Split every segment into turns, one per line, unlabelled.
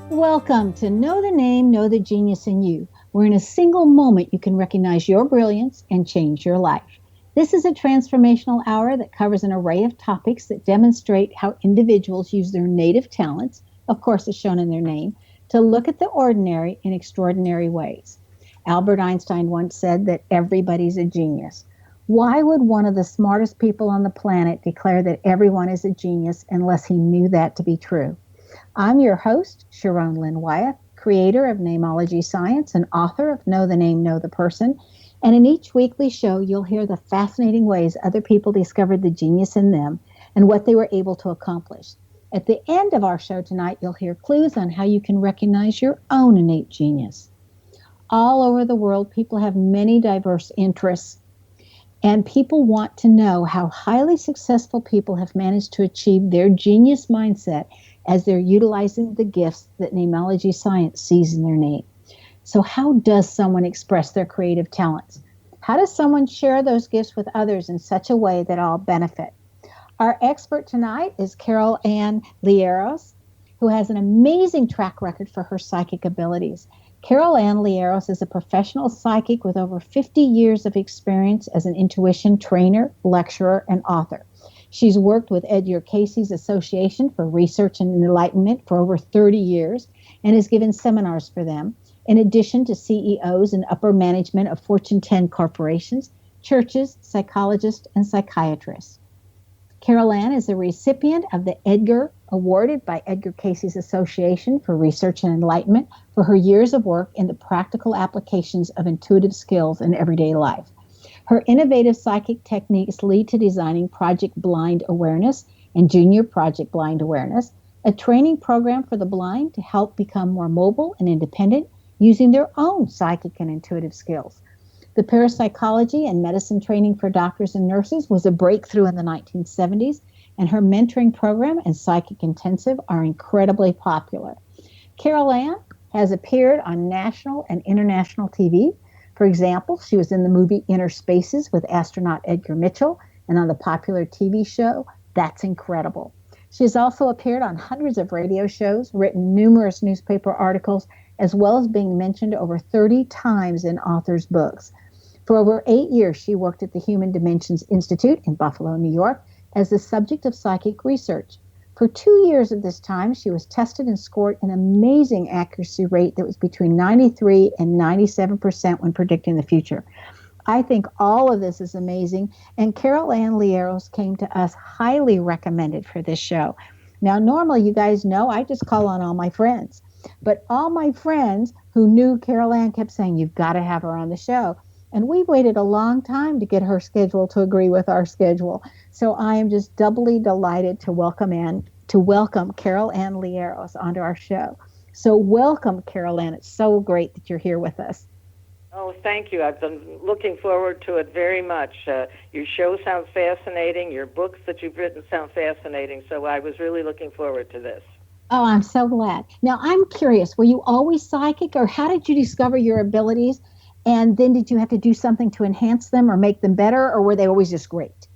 Welcome to Know the Name, Know the Genius in You, where in a single moment you can recognize your brilliance and change your life. This is a transformational hour that covers an array of topics that demonstrate how individuals use their native talents, of course as shown in their name, to look at the ordinary in extraordinary ways. Albert Einstein once said that everybody's a genius. Why would one of the smartest people on the planet declare that everyone is a genius unless he knew that to be true? I'm your host, Sharon Lynn Wyeth, creator of Namology Science and author of Know the Name, Know the Person. And in each weekly show, you'll hear the fascinating ways other people discovered the genius in them and what they were able to accomplish. At the end of our show tonight, you'll hear clues on how you can recognize your own innate genius. All over the world, people have many diverse interests, and people want to know how highly successful people have managed to achieve their genius mindset as they're utilizing the gifts that Namology Science sees in their name. So how does someone express their creative talents? How does someone share those gifts with others in such a way that all benefit? Our expert tonight is Ann Liaros, who has an amazing track record for her psychic abilities. Ann Liaros is a professional psychic with over 50 years of experience as an intuition trainer, lecturer, and author. She's worked with Edgar Cayce's Association for Research and Enlightenment for over 30 years and has given seminars for them, in addition to CEOs and upper management of Fortune 10 corporations, churches, psychologists, and psychiatrists. Ann is a recipient of the Edgar, awarded by Edgar Cayce's Association for Research and Enlightenment for her years of work in the practical applications of intuitive skills in everyday life. Her innovative psychic techniques lead to designing Project Blind Awareness and Junior Project Blind Awareness, a training program for the blind to help become more mobile and independent using their own psychic and intuitive skills. The Parapsychology and Medicine training for doctors and nurses was a breakthrough in the 1970s, and her mentoring program and psychic intensive are incredibly popular. Ann has appeared on national and international TV. For example, she was in the movie Inner Spaces with astronaut Edgar Mitchell and on the popular TV show That's Incredible. She has also appeared on hundreds of radio shows, written numerous newspaper articles, as well as being mentioned over 30 times in authors' books. For over 8 years, she worked at the Human Dimensions Institute in Buffalo, New York, as the subject of psychic research. For 2 years of this time, she was tested and scored an amazing accuracy rate that was between 93 and 97% when predicting the future. I think all of this is amazing, and Ann Liaros came to us highly recommended for this show. Now, normally, you guys know, I just call on all my friends, but all my friends who knew Ann kept saying, you've got to have her on the show. And we waited a long time to get her schedule to agree with our schedule. So I am just doubly delighted to welcome Ann Liaros onto our show. So welcome, Ann. It's so great that you're here with us.
Oh, thank you. I've been looking forward to it very much. Your show sounds fascinating. Your books that you've written sound fascinating. So I was really looking forward to this.
Oh, I'm so glad. Now, I'm curious, were you always psychic, or how did you discover your abilities? And then did you have to do something to enhance them or make them better, or were they always just great?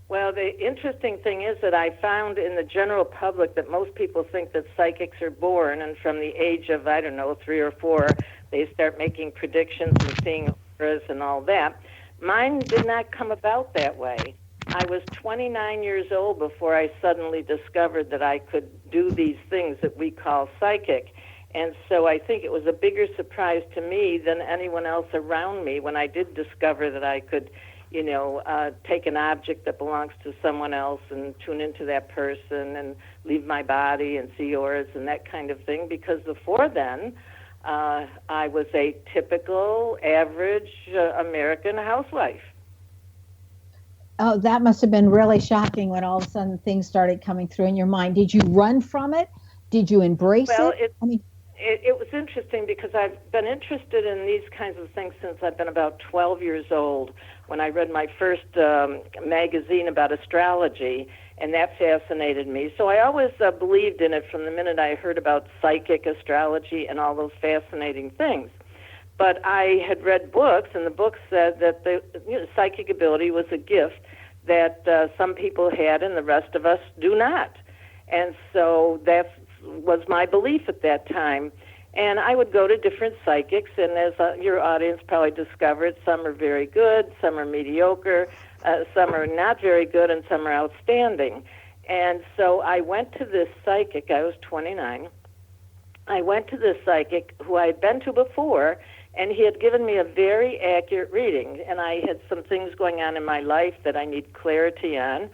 Well, the interesting thing is that I found in the general public that most people think that psychics are born, and from the age of, 3 or 4, they start making predictions and seeing auras and all that. Mine did not come about that way. I was 29 years old before I suddenly discovered that I could do these things that we call psychic. And so I think it was a bigger surprise to me than anyone else around me when I did discover that I could, take an object that belongs to someone else and tune into that person and leave my body and see auras and that kind of thing. Because before then, I was a typical, average American housewife.
Oh, that must have been really shocking when all of a sudden things started coming through in your mind. Did you run from it? Did you embrace it?
It was interesting because I've been interested in these kinds of things since I've been about 12 years old, when I read my first magazine about astrology, and that fascinated me. So I always believed in it from the minute I heard about psychic astrology and all those fascinating things. But I had read books, and the books said that the psychic ability was a gift that some people had and the rest of us do not. And so that was my belief at that time. And I would go to different psychics, and as your audience probably discovered, some are very good, some are mediocre, some are not very good, and some are outstanding. And so I went to this psychic. I was 29. I went to this psychic who I had been to before, and he had given me a very accurate reading. And I had some things going on in my life that I need clarity on.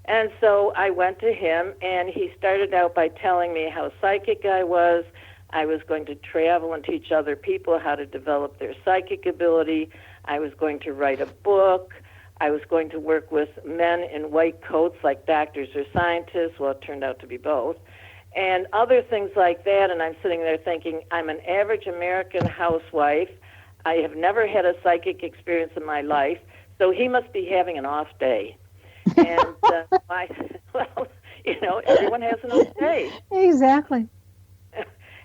And so I went to him, and he started out by telling me how psychic I was. I was going to travel and teach other people how to develop their psychic ability. I was going to write a book. I was going to work with men in white coats like doctors or scientists. Well, it turned out to be both. And other things like that. And I'm sitting there thinking, I'm an average American housewife. I have never had a psychic experience in my life, so he must be having an off day. And well, everyone has an off day.
Exactly.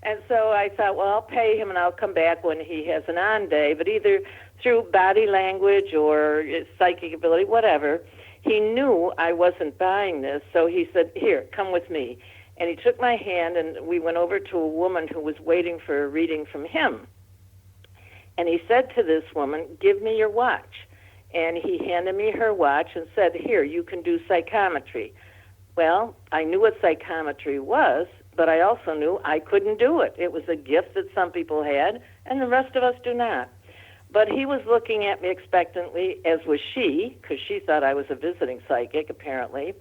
And so I thought, well, I'll pay him and I'll come back when he has an on day. But either through body language or psychic ability, whatever, he knew I wasn't buying this. So he said, here, come with me. And he took my hand, and we went over to a woman who was waiting for a reading from him. And he said to this woman, give me your watch. And he handed me her watch and said, here, you can do psychometry. Well, I knew what psychometry was, but I also knew I couldn't do it. It was a gift that some people had, and the rest of us do not. But he was looking at me expectantly, as was she, because she thought I was a visiting psychic, apparently.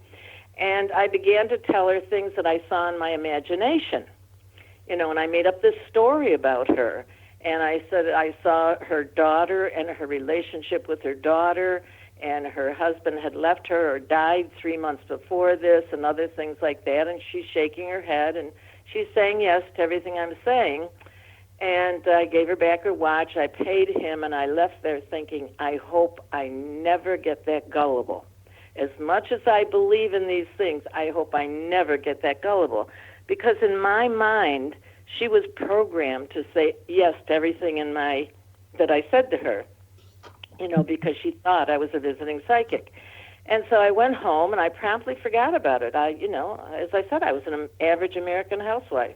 And I began to tell her things that I saw in my imagination. And I made up this story about her. And I said I saw her daughter and her relationship with her daughter, and her husband had left her or died 3 months before this, and other things like that. And she's shaking her head, and she's saying yes to everything I'm saying. And I gave her back her watch. I paid him, and I left there thinking, I hope I never get that gullible. As much as I believe in these things, I hope I never get that gullible. Because in my mind, she was programmed to say yes to everything that I said to her, because she thought I was a visiting psychic. And so I went home, and I promptly forgot about it. As I said, I was an average American housewife.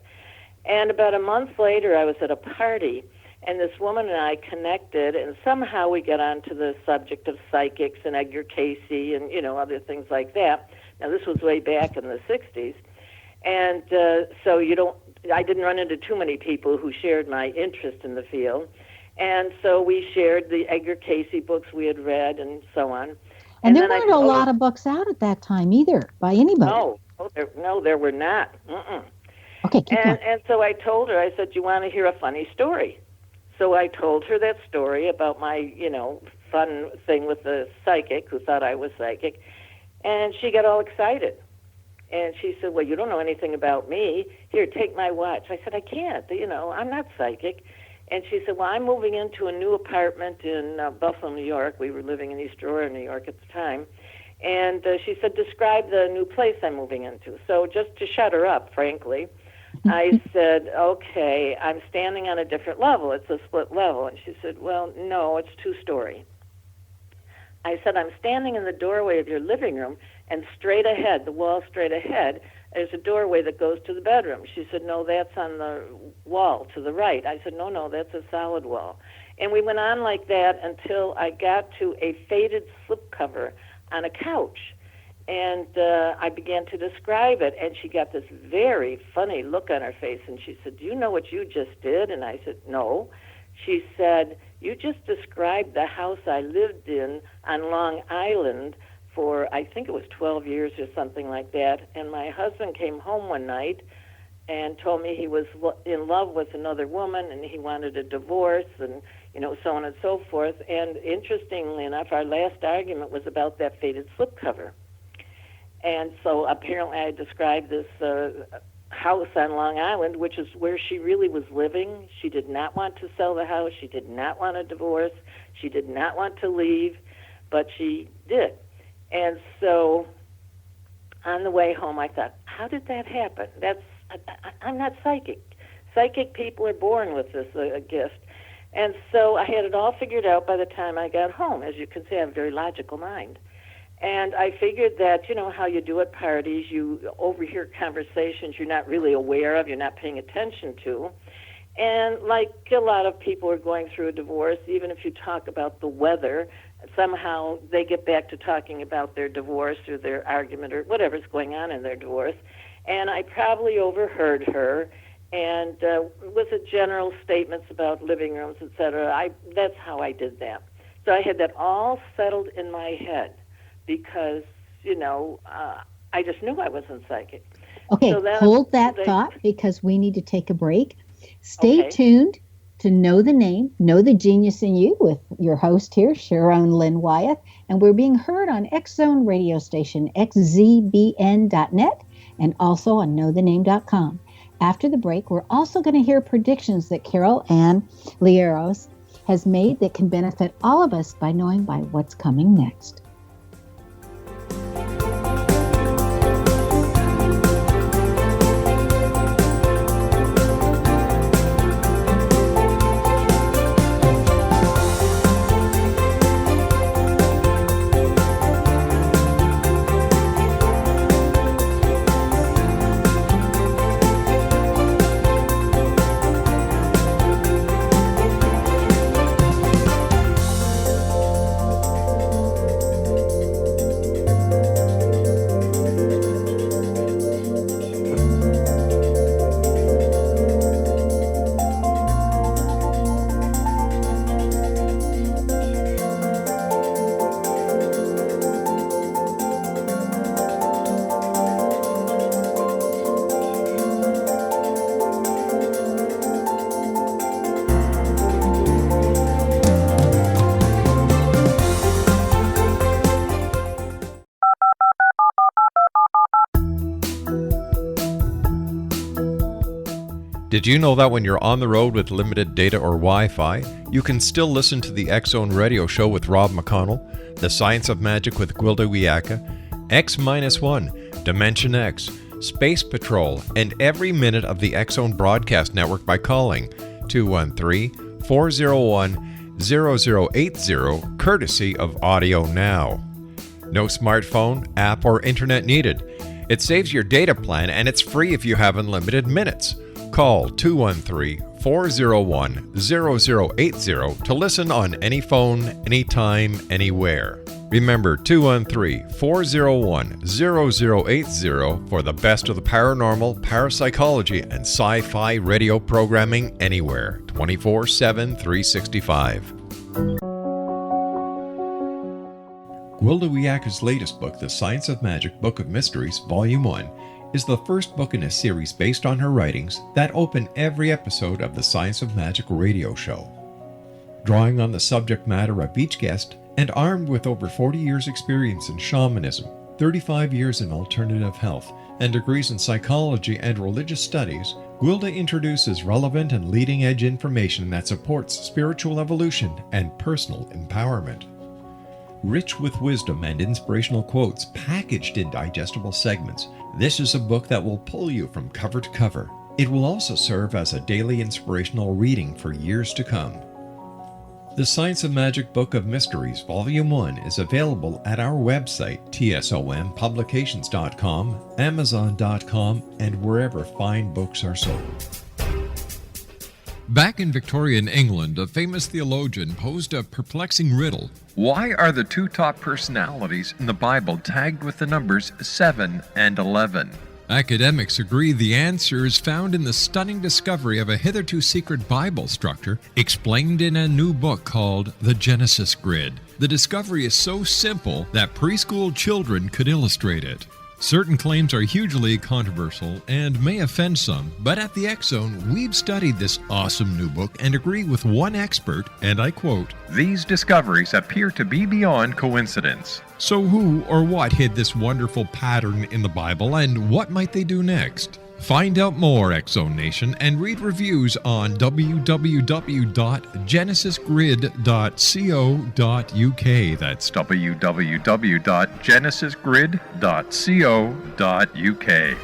And about a month later, I was at a party, and this woman and I connected, and somehow we got onto the subject of psychics and Edgar Cayce and, other things like that. Now, this was way back in the 60s. And so I didn't run into too many people who shared my interest in the field. And so we shared the Edgar Cayce books we had read and so on.
And there weren't a lot of books out at that time either, by anybody.
No, there were not. Mm-mm.
Okay, keep going.
And so I told her, I said, you want to hear a funny story? So I told her that story about my, fun thing with the psychic who thought I was psychic. And she got all excited. And she said, well, you don't know anything about me. Here, take my watch. I said, I can't. I'm not psychic. And she said, well, I'm moving into a new apartment in Buffalo, New York. We were living in East Aurora, New York at the time. And she said, describe the new place I'm moving into. So just to shut her up, frankly, I said, okay, I'm standing on a different level. It's a split level. And she said, well, no, it's two-story. I said, I'm standing in the doorway of your living room, and straight ahead, the wall straight ahead, there's a doorway that goes to the bedroom. She said, no, that's on the wall to the right. I said, no, that's a solid wall. And we went on like that until I got to a faded slipcover on a couch. And I began to describe it, and she got this very funny look on her face, and she said, do you know what you just did? And I said, no. She said, you just described the house I lived in on Long Island for, I think it was 12 years or something like that. And my husband came home one night and told me he was in love with another woman and he wanted a divorce and, so on and so forth. And interestingly enough, our last argument was about that faded slipcover. And so apparently I described this house on Long Island, which is where she really was living. She did not want to sell the house. She did not want a divorce. She did not want to leave, but she did. And so on the way home, I thought, how did that happen? I'm not psychic. Psychic people are born with this gift. And so I had it all figured out by the time I got home. As you can see, I have a very logical mind. And I figured that, how you do at parties, you overhear conversations you're not really aware of, you're not paying attention to. And like a lot of people are going through a divorce, even if you talk about the weather, somehow they get back to talking about their divorce or their argument or whatever's going on in their divorce. And I probably overheard her, and with the general statements about living rooms, etc. That's how I did that. So I had that all settled in my head because, I just knew I wasn't psychic.
Okay,
so
hold that thought because we need to take a break. Stay tuned to Know the Name, Know the Genius in You with your host here, Sharon Lynn Wyeth. And we're being heard on X Zone radio station, xzbn.net, and also on knowthename.com. After the break, we're also going to hear predictions that Ann Liaros has made that can benefit all of us by knowing by what's coming next.
Did you know that when you're on the road with limited data or Wi-Fi, you can still listen to the X Zone Radio Show with Rob McConnell, The Science of Magic with Gwilda Wiyaka, X-1, Dimension X, Space Patrol, and every minute of the X Zone broadcast network by calling 213-401-0080, courtesy of Audio Now. No smartphone, app, or internet needed. It saves your data plan and it's free if you have unlimited minutes. Call 213-401-0080 to listen on any phone, anytime, anywhere. Remember 213-401-0080 for the best of the paranormal, parapsychology, and sci-fi radio programming anywhere, 24/7, 365. Gwilda Wiyaka's latest book, The Science of Magic, Book of Mysteries, Volume 1, is the first book in a series based on her writings that open every episode of the Science of Magic radio show. Drawing on the subject matter of each guest, and armed with over 40 years' experience in shamanism, 35 years in alternative health, and degrees in psychology and religious studies, Gwilda introduces relevant and leading-edge information that supports spiritual evolution and personal empowerment. Rich with wisdom and inspirational quotes packaged in digestible segments, this is a book that will pull you from cover to cover. It will also serve as a daily inspirational reading for years to come. The Science of Magic Book of Mysteries, Volume 1 is available at our website, tsompublications.com, amazon.com, and wherever fine books are sold. Back in Victorian England, a famous theologian posed a perplexing riddle. Why are the two top personalities in the Bible tagged with the numbers 7 and 11? Academics agree the answer is found in the stunning discovery of a hitherto secret Bible structure explained in a new book called The Genesis Grid. The discovery is so simple that preschool children could illustrate it. Certain claims are hugely controversial and may offend some, but at the X Zone, we've studied this awesome new book and agree with one expert, and I quote, "These discoveries appear to be beyond coincidence." So who or what hid this wonderful pattern in the Bible, and what might they do next? Find out more, X Zone Nation, and read reviews on www.genesisgrid.co.uk. That's www.genesisgrid.co.uk.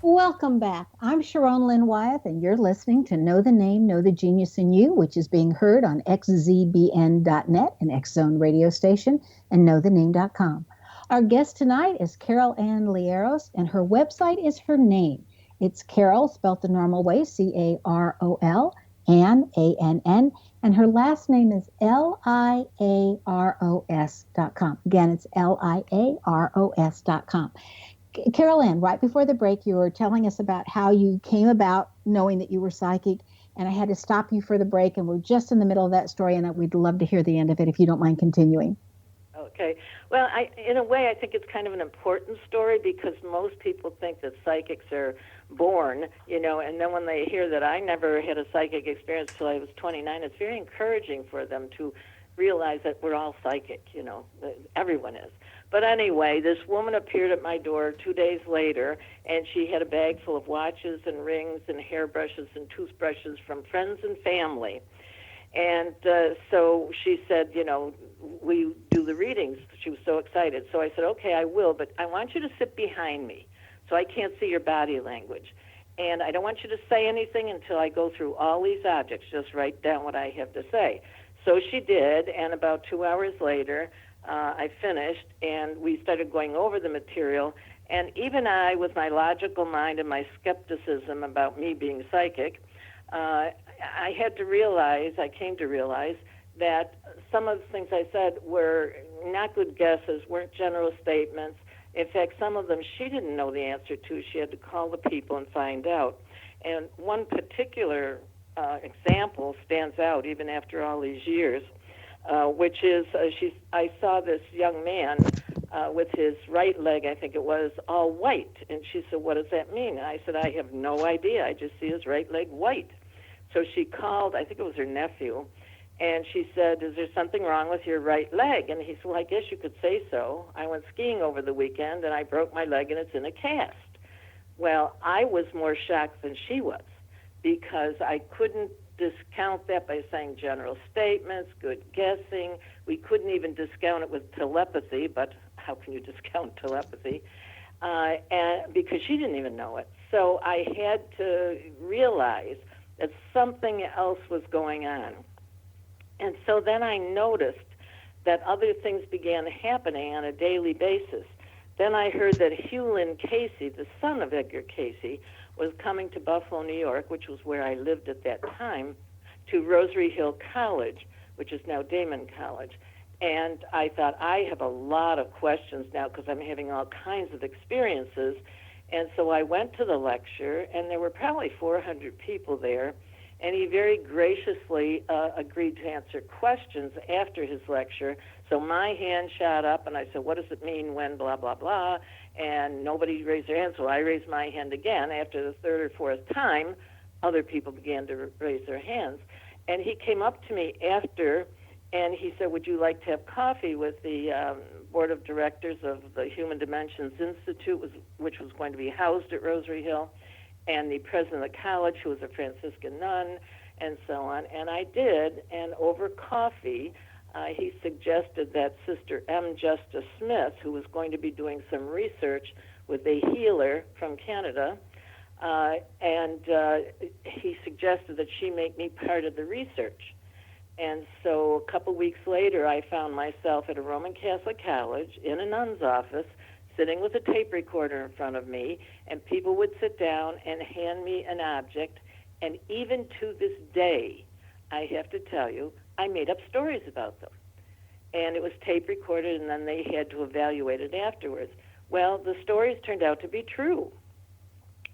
Welcome back. I'm Sharon Lynn Wyeth, and you're listening to Know the Name, Know the Genius in You, which is being heard on xzbn.net, an X Zone radio station, and knowthename.com. Our guest tonight is Carol Ann Liaros, and her website is her name. It's Carol, spelled the normal way, Carol, Ann, Ann, and her last name is Liaros.com. Again, it's Liaros.com. Carol Ann, right before the break, you were telling us about how you came about knowing that you were psychic, and I had to stop you for the break, and we're just in the middle of that story, and we'd love to hear the end of it if you don't mind continuing.
Okay. Well, in a way, I think it's kind of an important story because most people think that psychics are born, and then when they hear that I never had a psychic experience till I was 29, it's very encouraging for them to realize that we're all psychic, that everyone is. But anyway, this woman appeared at my door 2 days later, and she had a bag full of watches and rings and hairbrushes and toothbrushes from friends and family. And so she said, we do the readings. She was so excited. So I said, okay, I will, but I want you to sit behind me so I can't see your body language. And I don't want you to say anything until I go through all these objects. Just write down what I have to say. So she did, and about 2 hours later, I finished, and we started going over the material. And even I, with my logical mind and my skepticism about me being psychic, I came to realize that some of the things I said were not good guesses, weren't general statements. In fact, some of them she didn't know the answer to. She had to call the people and find out. And one particular example stands out even after all these years, which is I saw this young man with his right leg, I think it was, all white. And she said, what does that mean? And I said, I have no idea. I just see his right leg white. So she called, I think it was her nephew, and she said, is there something wrong with your right leg? And he said, well, I guess you could say so. I went skiing over the weekend, and I broke my leg, and it's in a cast. Well, I was more shocked than she was because I couldn't discount that by saying general statements, good guessing. We couldn't even discount it with telepathy, but how can you discount telepathy? And because she didn't even know it. So I had to realize that something else was going on. And so then I noticed that other things began happening on a daily basis. Then I heard that Hugh Lynn Cayce, the son of Edgar Cayce, was coming to Buffalo, New York, which was where I lived at that time, to Rosary Hill College, which is now Damon College. And I thought, I have a lot of questions now because I'm having all kinds of experiences. And so I went to the lecture, and there were probably 400 people there, and he very graciously agreed to answer questions after his lecture. So my hand shot up, and I said, what does it mean when blah, blah, blah? And nobody raised their hand, so I raised my hand again. After the third or fourth time, other people began to raise their hands. And he came up to me after, and he said, would you like to have coffee with the board of directors of the Human Dimensions Institute, which was going to be housed at Rosary Hill, and the president of the college, who was a Franciscan nun, and so on. And I did, and over coffee, he suggested that Sister M. Justice Smith, who was going to be doing some research with a healer from Canada, and he suggested that she make me part of the research. And so a couple weeks later, I found myself at a Roman Catholic college in a nun's office, sitting with a tape recorder in front of me, and people would sit down and hand me an object. And even to this day, I have to tell you, I made up stories about them. And it was tape recorded, and then they had to evaluate it afterwards. Well, the stories turned out to be true.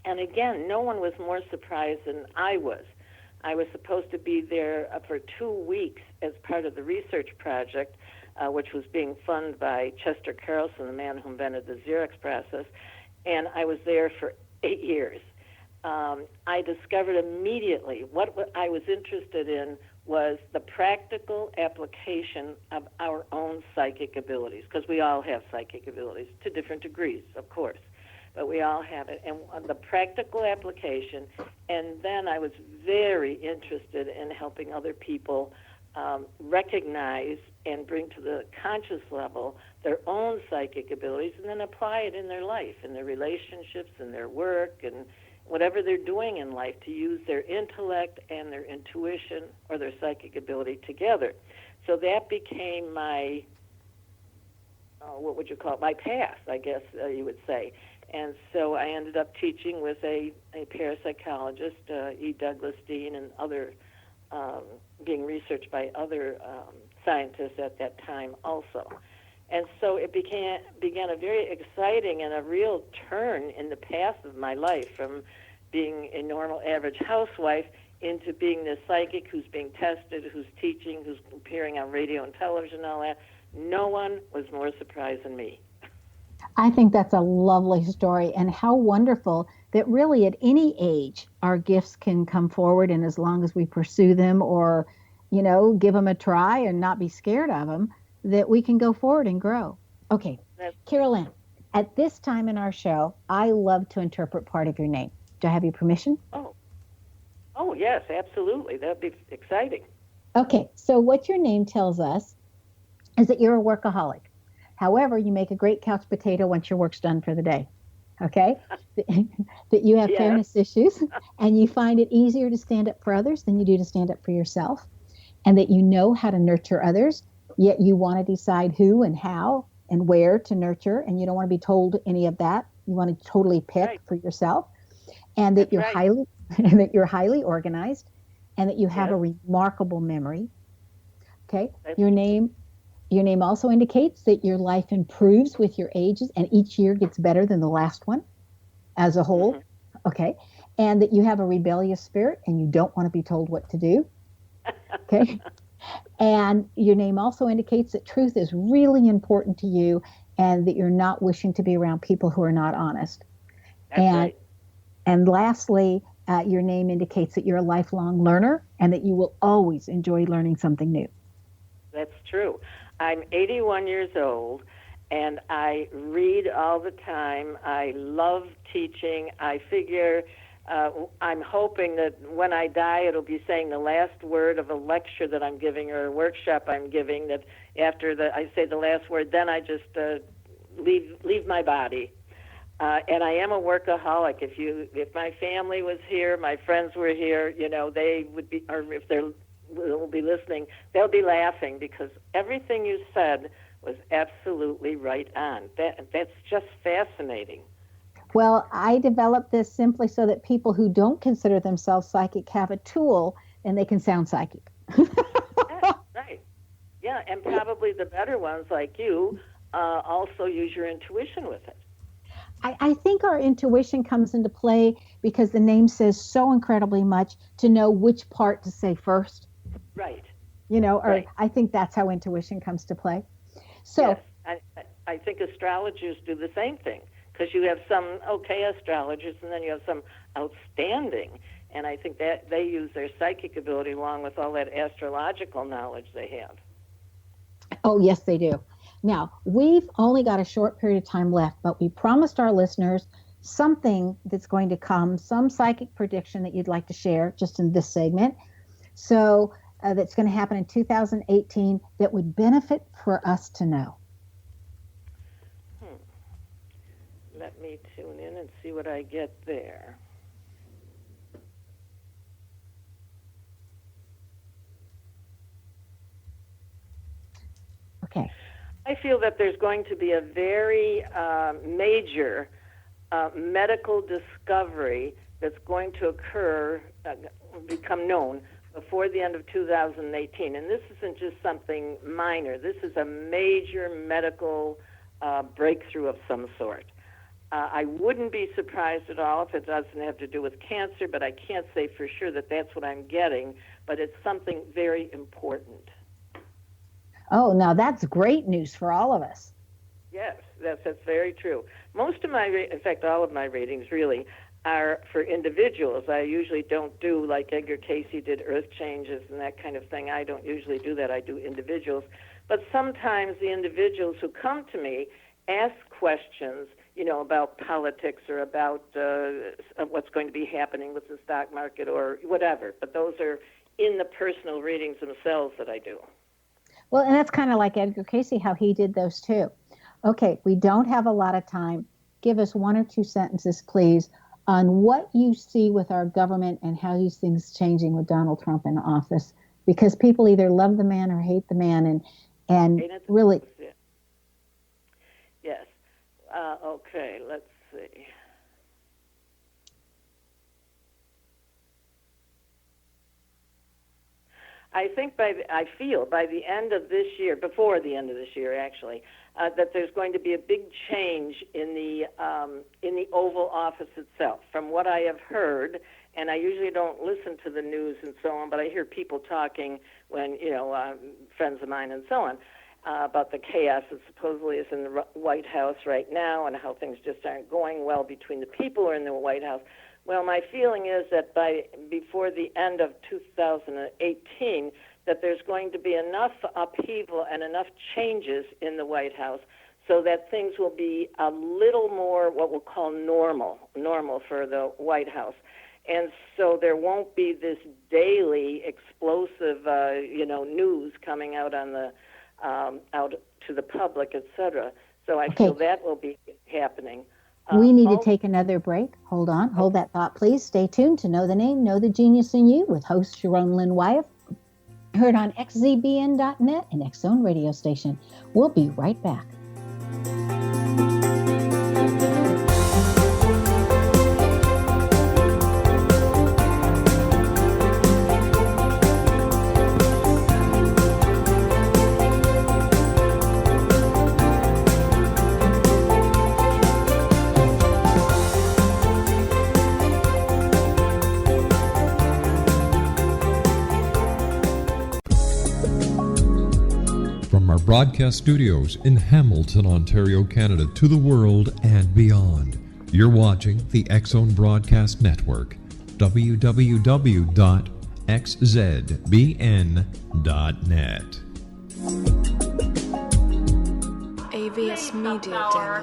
And again, no one was more surprised than I was. I was supposed to be there for 2 weeks as part of the research project, which was being funded by Chester Carlson, the man who invented the Xerox process, and I was there for 8 years. I discovered immediately what I was interested in was the practical application of our own psychic abilities, because we all have psychic abilities to different degrees, of course, but we all have it, and the practical application. And then I was very interested in helping other people recognize and bring to the conscious level their own psychic abilities and then apply it in their life, in their relationships, in their work, and whatever they're doing in life, to use their intellect and their intuition or their psychic ability together. So that became my, what would you call it, my path, I guess you would say. And so I ended up teaching with a parapsychologist, E. Douglas Dean, and other, being researched by other scientists at that time also. And so it began a very exciting and a real turn in the path of my life, from being a normal average housewife into being this psychic who's being tested, who's teaching, who's appearing on radio and television and all that. No one was more surprised than me.
I think that's a lovely story, and how wonderful that really at any age our gifts can come forward, and as long as we pursue them or, give them a try and not be scared of them, that we can go forward and grow. Okay, Carolyn, at this time in our show, I love to interpret part of your name. Do I have your permission?
Oh, yes, absolutely. That would be exciting.
Okay, so what your name tells us is that you're a workaholic. However, you make a great couch potato once your work's done for the day. Okay? That you have fairness issues, and you find it easier to stand up for others than you do to stand up for yourself, and that you know how to nurture others, yet you want to decide who and how and where to nurture, and you don't want to be told any of that. You want to totally pick for yourself, and that you're highly organized, and that you have a remarkable memory. Okay? Your name also indicates that your life improves with your ages, and each year gets better than the last one as a whole. Mm-hmm. Okay? And that you have a rebellious spirit and you don't want to be told what to do. Okay? And your name also indicates that truth is really important to you, and that you're not wishing to be around people who are not honest.
That's right.
And lastly, your name indicates that you're a lifelong learner and that you will always enjoy learning something new.
That's true. I'm 81 years old, and I read all the time. I love teaching. I figure I'm hoping that when I die, it'll be saying the last word of a lecture that I'm giving or a workshop I'm giving, that after I say the last word, then I just leave my body. And I am a workaholic. If my family was here, my friends were here, they would be, or if will be listening, they'll be laughing, because everything you said was absolutely right on. That's just fascinating.
Well, I developed this simply so that people who don't consider themselves psychic have a tool and they can sound psychic.
Right. Yeah, and probably the better ones like you also use your intuition with it.
I think our intuition comes into play because the name says so incredibly much to know which part to say first.
Right.
Right. I think that's how intuition comes to play. So
yes, I think astrologers do the same thing, because you have some okay astrologers and then you have some outstanding, and I think that they use their psychic ability along with all that astrological knowledge they have.
Oh, yes, they do. Now, we've only got a short period of time left, but we promised our listeners something that's going to come, some psychic prediction that you'd like to share just in this segment. So that's going to happen in 2018 that would benefit for us to know.
Let me tune in and see what I get there.
Okay.
I feel that there's going to be a very major medical discovery that's going to occur, become known before the end of 2018. And this isn't just something minor. This is a major medical breakthrough of some sort. I wouldn't be surprised at all if it doesn't have to do with cancer, but I can't say for sure that that's what I'm getting. But it's something very important.
Oh, now that's great news for all of us.
Yes, that's very true. Most of in fact, all of my readings really are for individuals. I usually don't do like Edgar Cayce did earth changes and that kind of thing. I don't usually do that. I do individuals. But sometimes the individuals who come to me ask questions, about politics or about what's going to be happening with the stock market or whatever. But those are in the personal readings themselves that I do.
Well, and that's kind of like Edgar Cayce, how he did those too. Okay, we don't have a lot of time. Give us one or two sentences, please, on what you see with our government and how these things changing with Donald Trump in office. Because people either love the man or hate the man, and really.
Yes. Okay, let's see. I feel by the end of this year, before the end of this year actually, that there's going to be a big change in the Oval Office itself. From what I have heard, and I usually don't listen to the news and so on, but I hear people talking when, friends of mine and so on, about the chaos that supposedly is in the White House right now and how things just aren't going well between the people who are in the White House. Well, my feeling is that before the end of 2018, that there's going to be enough upheaval and enough changes in the White House so that things will be a little more what we'll call normal for the White House. And so there won't be this daily explosive, news coming out on the out to the public, etc. So I feel that will be happening.
We need to take another break. Hold on. Hold that thought, please. Stay tuned to Know the Name, Know the Genius in You with host Sharon Lynn Wyeth. Heard on xzbn.net and X Zone radio station. We'll be right back.
Broadcast studios in Hamilton, Ontario, Canada, to the world and beyond. You're watching the X Zone Broadcast Network, www.xzbn.net.
AVS Media Den.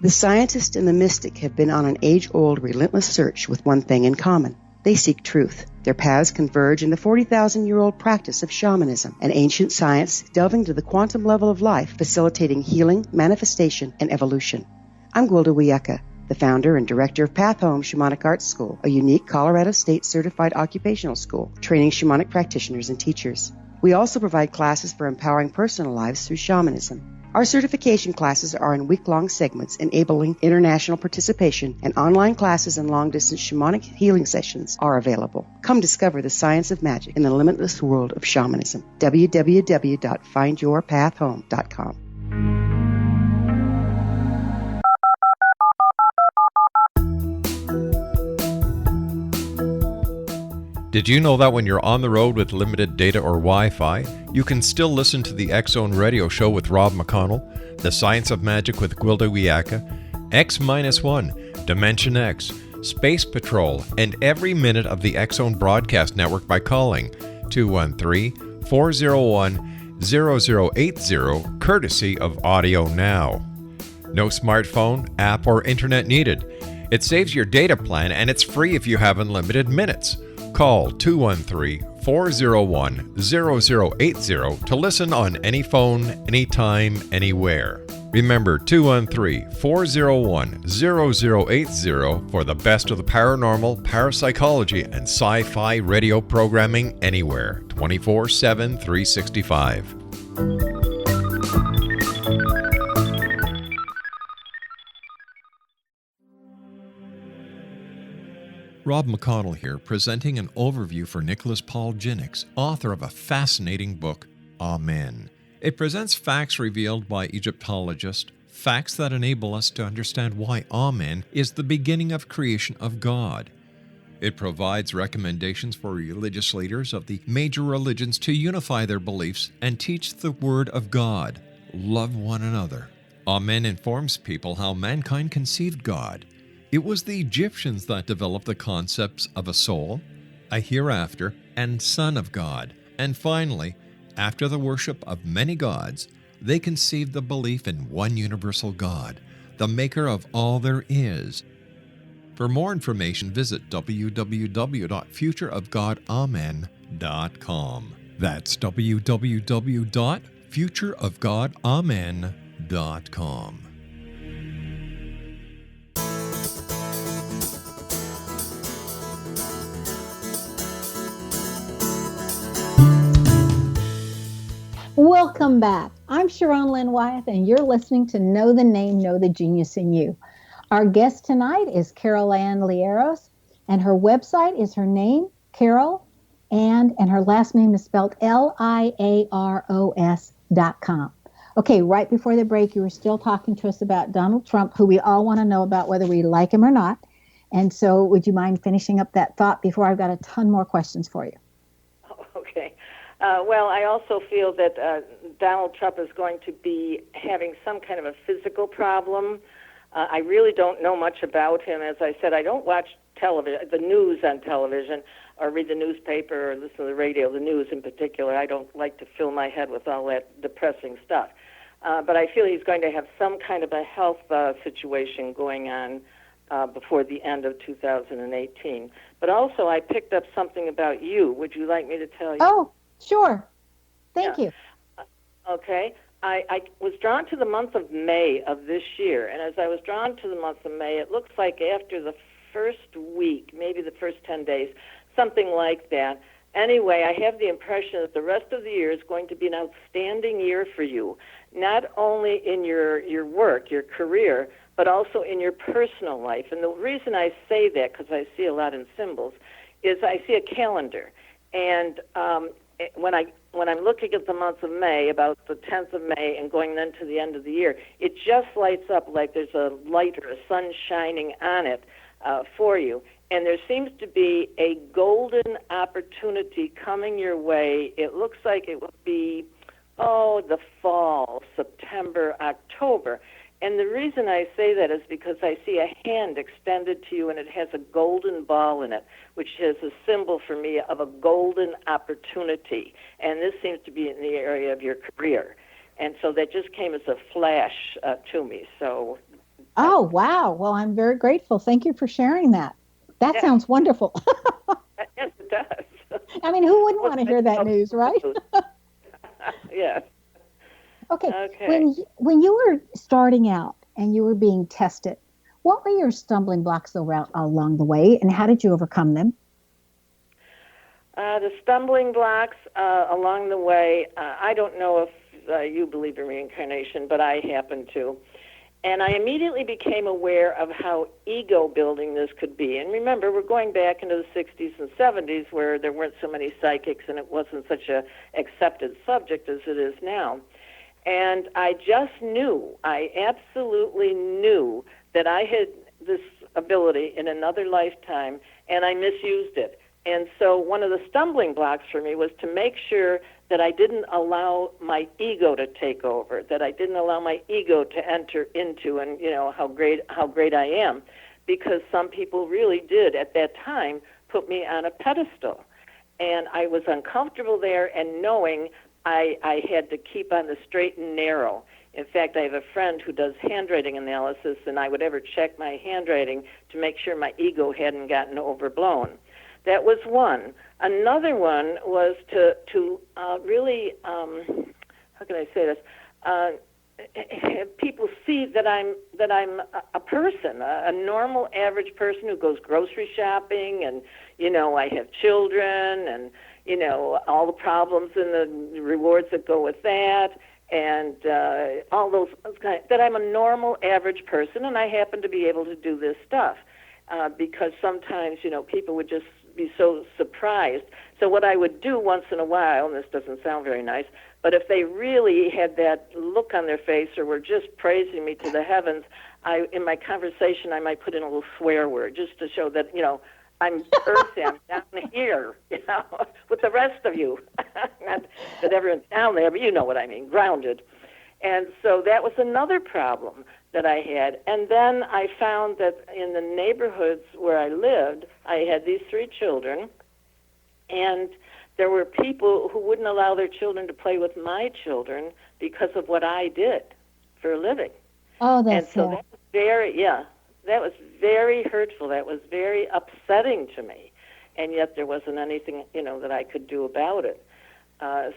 The scientist and the mystic have been on an age-old, relentless search with one thing in common. They seek truth. Their paths converge in the 40,000-year-old practice of shamanism, an ancient science delving to the quantum level of life, facilitating healing, manifestation, and evolution. I'm Gwilda Wiyaka, the founder and director of Path Home Shamanic Arts School, a unique Colorado State-certified occupational school, training shamanic practitioners and teachers. We also provide classes for empowering personal lives through shamanism. Our certification classes are in week-long segments enabling international participation, and online classes and long-distance shamanic healing sessions are available. Come discover the science of magic in the limitless world of shamanism. www.findyourpathhome.com.
Did you know that when you're on the road with limited data or Wi-Fi, you can still listen to the X Zone Radio Show with Rob McConnell, The Science of Magic with Gwilda Wiyaka, X-1, Dimension X, Space Patrol, and every minute of the X Zone Broadcast Network by calling 213-401-0080, courtesy of Audio Now. No smartphone, app, or internet needed. It saves your data plan and it's free if you have unlimited minutes. Call 213-401-0080 to listen on any phone, anytime, anywhere. Remember 213-401-0080 for the best of the paranormal, parapsychology, and sci-fi radio programming anywhere, 24/7, 365. Rob McConnell here, presenting an overview for Nicholas Paul Jennings, author of a fascinating book, Amen. It presents facts revealed by Egyptologists, facts that enable us to understand why Amen is the beginning of creation of God. It provides recommendations for religious leaders of the major religions to unify their beliefs and teach the Word of God. Love one another. Amen informs people how mankind conceived God. It was the Egyptians that developed the concepts of a soul, a hereafter, and Son of God. And finally, after the worship of many gods, they conceived the belief in one universal God, the maker of all there is. For more information, visit www.futureofgodamen.com. That's www.futureofgodamen.com.
Welcome back. I'm Sharon Lynn Wyeth, and you're listening to Know the Name, Know the Genius in You. Our guest tonight is Carol Ann Liaros, and her website is her name, Carol, and her last name is spelled Liaros.com. Okay, right before the break, you were still talking to us about Donald Trump, who we all want to know about whether we like him or not. And so would you mind finishing up that thought before I've got a ton more questions for you?
Okay. Well, I also feel that Donald Trump is going to be having some kind of a physical problem. I really don't know much about him. As I said, I don't watch television, the news on television, or read the newspaper or listen to the radio, the news in particular. I don't like to fill my head with all that depressing stuff. But I feel he's going to have some kind of a health situation going on before the end of 2018. But also, I picked up something about you. Would you like me to tell you?
Oh, sure. Thank you.
Okay. I was drawn to the month of May of this year, and as I was drawn to the month of May, it looks like after the first week, maybe the first 10 days, something like that. Anyway, I have the impression that the rest of the year is going to be an outstanding year for you, not only in your work, your career, but also in your personal life. And the reason I say that, because I see a lot in symbols, is I see a calendar. And when I'm looking at the month of May, about the 10th of May, and going then to the end of the year, it just lights up like there's a light or a sun shining on it for you. And there seems to be a golden opportunity coming your way. It looks like it will be, the fall, September, October. And the reason I say that is because I see a hand extended to you, and it has a golden ball in it, which is a symbol for me of a golden opportunity. And this seems to be in the area of your career. And so that just came as a flash to me. So.
Oh, wow. Well, I'm very grateful. Thank you for sharing that. That sounds wonderful.
Yes, it does.
I mean, who wouldn't want to hear that news, right?
Yes.
Okay. When you were starting out and you were being tested, what were your stumbling blocks along the way, and how did you overcome them?
The stumbling blocks along the way, I don't know if you believe in reincarnation, but I happen to. And I immediately became aware of how ego-building this could be. And remember, we're going back into the 60s and 70s where there weren't so many psychics and it wasn't such a accepted subject as it is now. And I just knew, I absolutely knew that I had this ability in another lifetime, and I misused it. And so one of the stumbling blocks for me was to make sure that I didn't allow my ego to take over, that I didn't allow my ego to enter into, and how great I am, because some people really did at that time put me on a pedestal, and I was uncomfortable there, and knowing I had to keep on the straight and narrow. In fact, I have a friend who does handwriting analysis, and I would ever check my handwriting to make sure my ego hadn't gotten overblown. That was one. Another one was to really, how can I say this? Have people see that I'm a person, a normal, average person who goes grocery shopping, and I have children, and all the problems and the rewards that go with that, and all those kind. That I'm a normal, average person, and I happen to be able to do this stuff because sometimes people would just be so surprised. So what I would do once in a while, and this doesn't sound very nice, but if they really had that look on their face or were just praising me to the heavens, in my conversation I might put in a little swear word just to show that, I'm earthy, I'm down here, with the rest of you. Not that everyone's down there, but you know what I mean, grounded. And so that was another problem that I had. And then I found that in the neighborhoods where I lived, I had these 3 children, and there were people who wouldn't allow their children to play with my children because of what I did for a living.
Oh, that's
and so
sad.
that was very hurtful. That was very upsetting to me. And yet there wasn't anything, that I could do about it.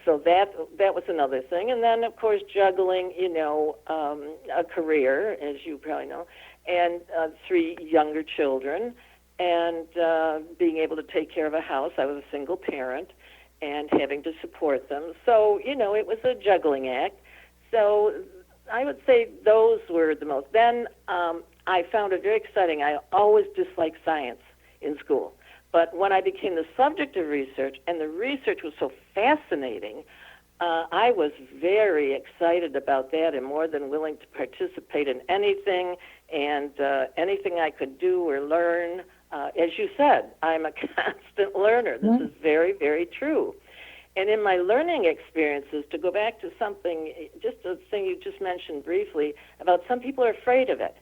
So that was another thing. And then, of course, juggling, a career, as you probably know, and 3 younger children, and being able to take care of a house. I was a single parent and having to support them. So, it was a juggling act. So I would say those were the most. Then I found it very exciting. I always disliked science in school. But when I became the subject of research, and the research was so fascinating, I was very excited about that and more than willing to participate in anything and anything I could do or learn. As you said, I'm a constant learner. This is very, very true. And in my learning experiences, to go back to something, just a thing you just mentioned briefly, about some people are afraid of it.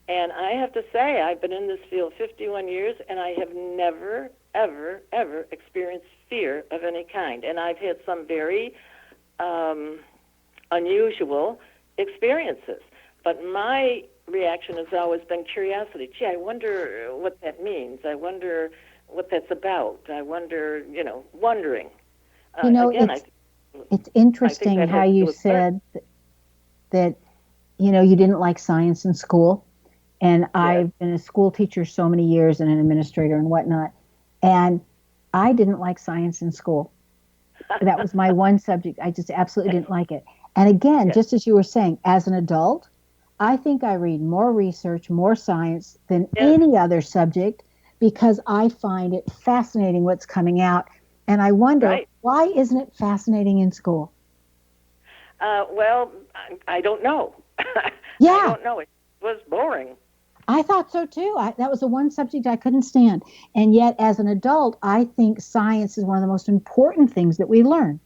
And I have to say, I've been in this field 51 years, and I have never, ever, ever experienced fear of any kind. And I've had some very unusual experiences. But my reaction has always been curiosity. Gee, I wonder what that means. I wonder what that's about. I wonder, wondering. Again,
it's interesting how you said that, you didn't like science in school. And I've been a school teacher so many years and an administrator and whatnot. And I didn't like science in school. That was my one subject. I just absolutely didn't like it. And again, just as you were saying, as an adult, I think I read more research, more science than any other subject because I find it fascinating what's coming out. And I wonder, why isn't it fascinating in school?
Well, I don't know.
Yeah.
I don't know. It was boring.
I thought so too. That was the one subject I couldn't stand. And yet, as an adult, I think science is one of the most important things that we learn.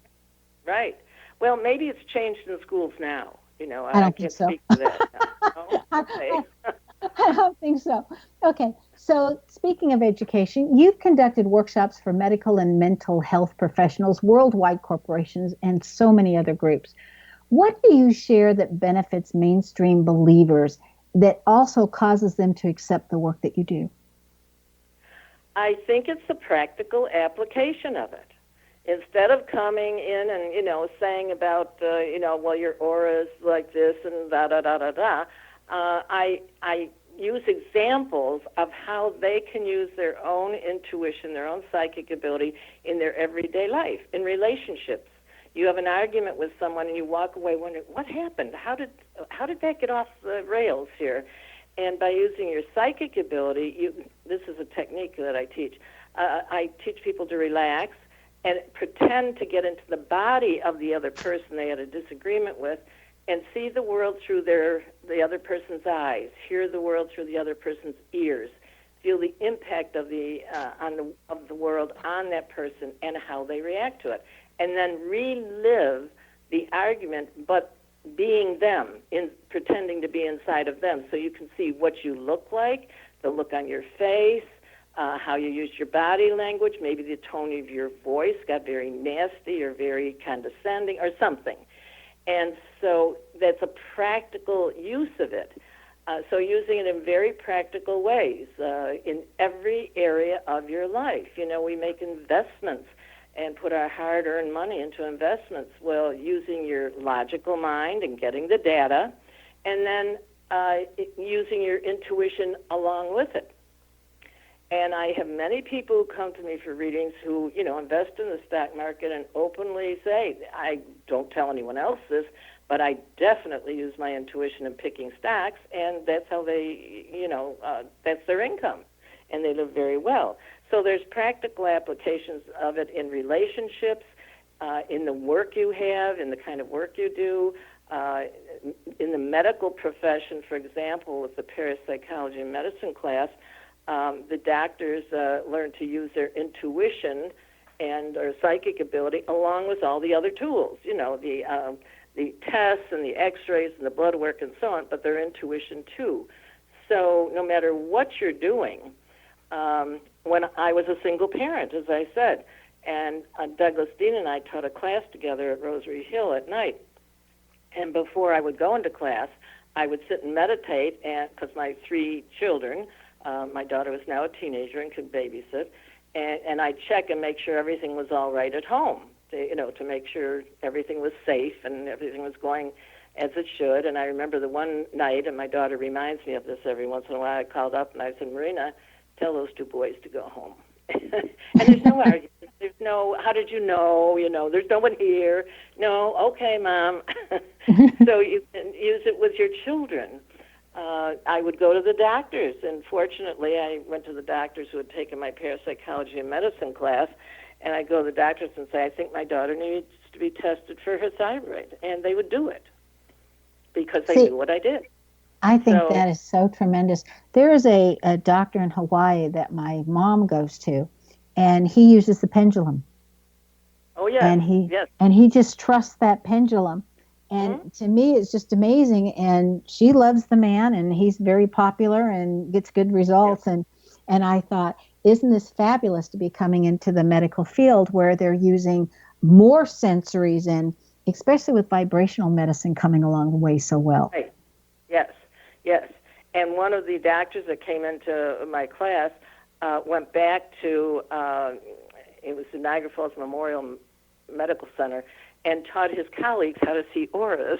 Right. Well, maybe it's changed in schools now.
I don't think so.
Speak to that now. Okay.
I don't think so. Okay. So speaking of education, you've conducted workshops for medical and mental health professionals, worldwide corporations, and so many other groups. What do you share that benefits mainstream believers that also causes them to accept the work that you do?
I think it's the practical application of it. Instead of coming in and, saying about, well, your aura is like this and da-da-da-da-da, I use examples of how they can use their own intuition, their own psychic ability in their everyday life, in relationships. You have an argument with someone and you walk away wondering, what happened? How did that get off the rails here? And by using your psychic ability, this is a technique that I teach. I teach people to relax and pretend to get into the body of the other person they had a disagreement with and see the world through the other person's eyes, hear the world through the other person's ears, feel the impact of the world on that person and how they react to it. And then relive the argument, but being them, pretending to be inside of them. So you can see what you look like, the look on your face, how you use your body language, maybe the tone of your voice got very nasty or very condescending or something. And so that's a practical use of it. So using it in very practical ways in every area of your life. We make investments and put our hard-earned money into investments. Well, using your logical mind and getting the data, and then using your intuition along with it. And I have many people who come to me for readings who, invest in the stock market and openly say, I don't tell anyone else this, but I definitely use my intuition in picking stocks, and that's how they, that's their income, and they live very well. So there's practical applications of it in relationships, in the work you have, in the kind of work you do, in the medical profession, for example, with the Parapsychology and Medicine class, the doctors learn to use their intuition and their psychic ability along with all the other tools, the tests and the x-rays and the blood work and so on, but their intuition too. So no matter what you're doing, when I was a single parent, as I said, and Douglas Dean and I taught a class together at Rosary Hill at night, and before I would go into class, I would sit and meditate, and because my 3 children, my daughter was now a teenager and could babysit, and I'd check and make sure everything was all right at home, to make sure everything was safe and everything was going as it should. And I remember the one night, and my daughter reminds me of this every once in a while, I called up and I said, Marina, tell those 2 boys to go home. And there's no argument. There's no, how did you know? There's no one here. No, okay, Mom. So you can use it with your children. I would go to the doctors, and fortunately I went to the doctors who had taken my Parapsychology and Medicine class, and I'd go to the doctors and say, I think my daughter needs to be tested for her thyroid, and they would do it because they knew what I did.
I think that is so tremendous. There is a doctor in Hawaii that my mom goes to, and he uses the pendulum.
Oh, yeah.
And he just trusts that pendulum. And to me, it's just amazing. And she loves the man, and he's very popular and gets good results. Yes. And I thought, isn't this fabulous to be coming into the medical field where they're using more sensories, and especially with vibrational medicine coming along the way so well.
Right. Yes. And one of the doctors that came into my class went back to, it was the Niagara Falls Memorial Medical Center, and taught his colleagues how to see auras.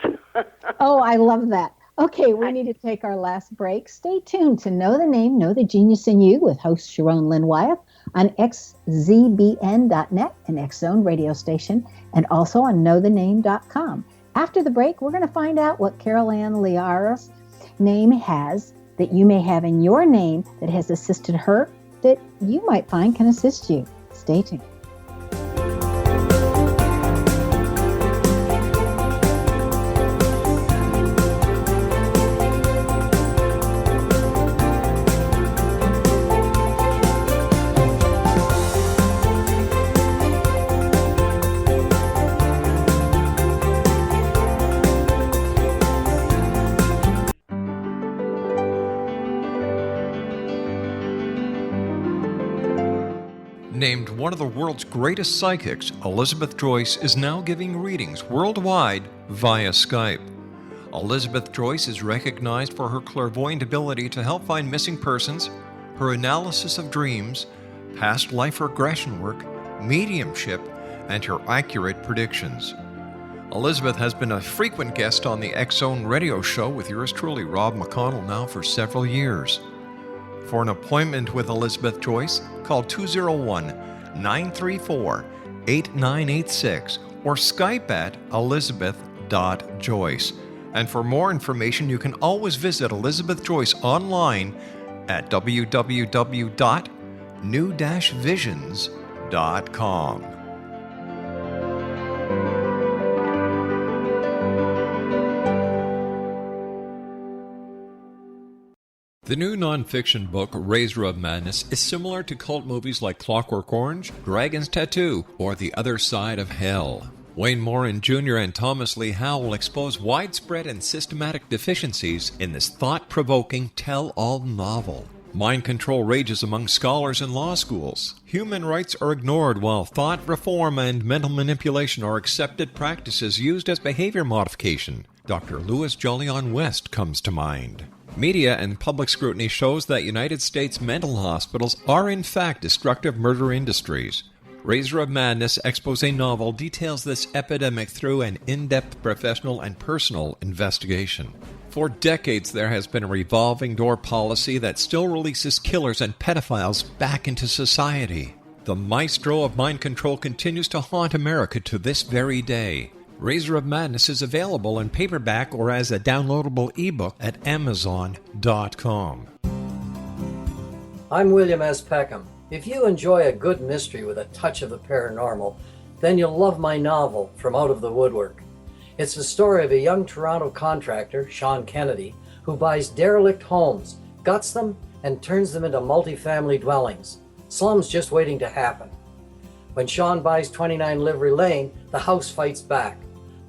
Oh, I love that. Okay, we need to take our last break. Stay tuned to Know the Name, Know the Genius in You with host Sharon Lynn Wyeth on xzbn.net, an X-Zone radio station, and also on knowthename.com. After the break, we're going to find out what Carol Ann Liaros' name has that you may have in your name that has assisted her, that you might find can assist you. Stay tuned.
Named one of the world's greatest psychics, Elizabeth Joyce is now giving readings worldwide via Skype. Elizabeth Joyce is recognized for her clairvoyant ability to help find missing persons, her analysis of dreams, past life regression work, mediumship, and her accurate predictions. Elizabeth has been a frequent guest on the X-Zone radio show with yours truly, Rob McConnell, now for several years. For an appointment with Elizabeth Joyce, call 201-934-8986 or Skype at elizabeth.joyce. And for more information, you can always visit Elizabeth Joyce online at www.new-visions.com. The new nonfiction book, Razor of Madness, is similar to cult movies like Clockwork Orange, Dragon's Tattoo, or The Other Side of Hell. Wayne Morin Jr. and Thomas Lee Howe will expose widespread and systematic deficiencies in this thought-provoking tell-all novel. Mind control rages among scholars in law schools. Human rights are ignored while thought reform and mental manipulation are accepted practices used as behavior modification. Dr. Louis Jolyon West comes to mind. Media and public scrutiny shows that United States mental hospitals are in fact destructive murder industries. Razor of Madness expose novel details this epidemic through an in-depth professional and personal investigation. For decades there has been a revolving door policy that still releases killers and pedophiles back into society. The maestro of mind control continues to haunt America to this very day. Razor of Madness is available in paperback or as a downloadable ebook at Amazon.com.
I'm William S. Peckham. If you enjoy a good mystery with a touch of the paranormal, then you'll love my novel, From Out of the Woodwork. It's the story of a young Toronto contractor, Sean Kennedy, who buys derelict homes, guts them, and turns them into multifamily dwellings. Slums just waiting to happen. When Sean buys 29 Livery Lane, the house fights back.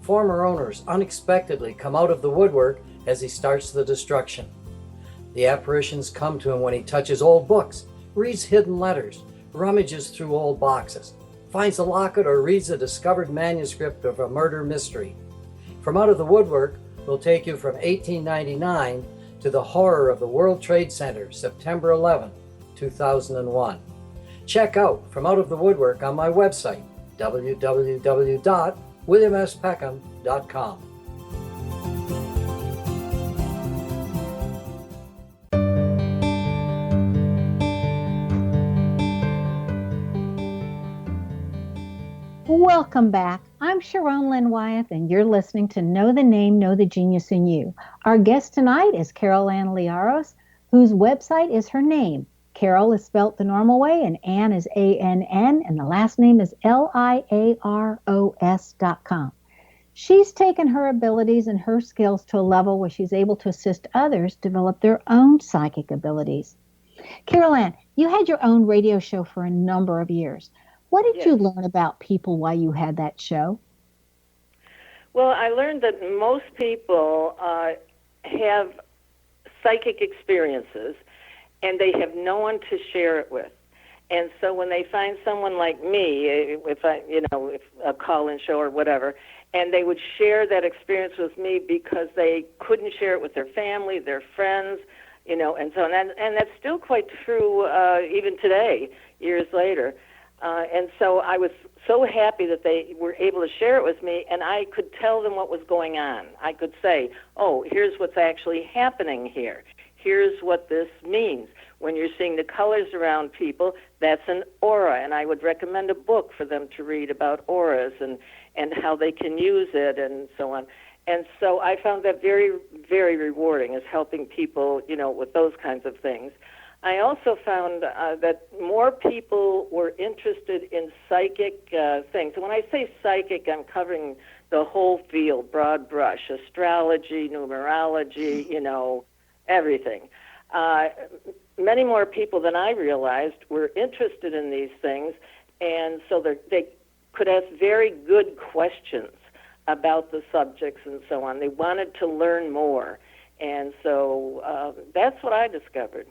Former owners unexpectedly come out of the woodwork as he starts the destruction. The apparitions come to him when he touches old books, reads hidden letters, rummages through old boxes, finds a locket or reads a discovered manuscript of a murder mystery. From Out of the Woodwork will take you from 1899 to the horror of the World Trade Center, September 11, 2001. Check out From Out of the Woodwork on my website, www.williamspeckham.com.
Welcome back. I'm Sharon Lynn Wyeth, and you're listening to Know the Name, Know the Genius in You. Our guest tonight is Ann Liaros, whose website is her name. Carol is spelt the normal way, and Ann is A-N-N, and the last name is Liaros.com. She's taken her abilities and her skills to a level where she's able to assist others develop their own psychic abilities. Ann, you had your own radio show for a number of years. What did you learn about people while you had that show?
Well, I learned that most people have psychic experiences, and they have no one to share it with. And so when they find someone like me, if a call-in show or whatever, and they would share that experience with me because they couldn't share it with their family, their friends, and so on. And that's still quite true even today, years later. And so I was so happy that they were able to share it with me, and I could tell them what was going on. I could say, oh, here's what's actually happening here. Here's what this means. When you're seeing the colors around people, that's an aura, and I would recommend a book for them to read about auras and how they can use it and so on. And so I found that very, very rewarding, as helping people, with those kinds of things. I also found that more people were interested in psychic things. And when I say psychic, I'm covering the whole field, broad brush, astrology, numerology, everything. Many more people than I realized were interested in these things, and so they could ask very good questions about the subjects and so on. They wanted to learn more, and so that's what I discovered.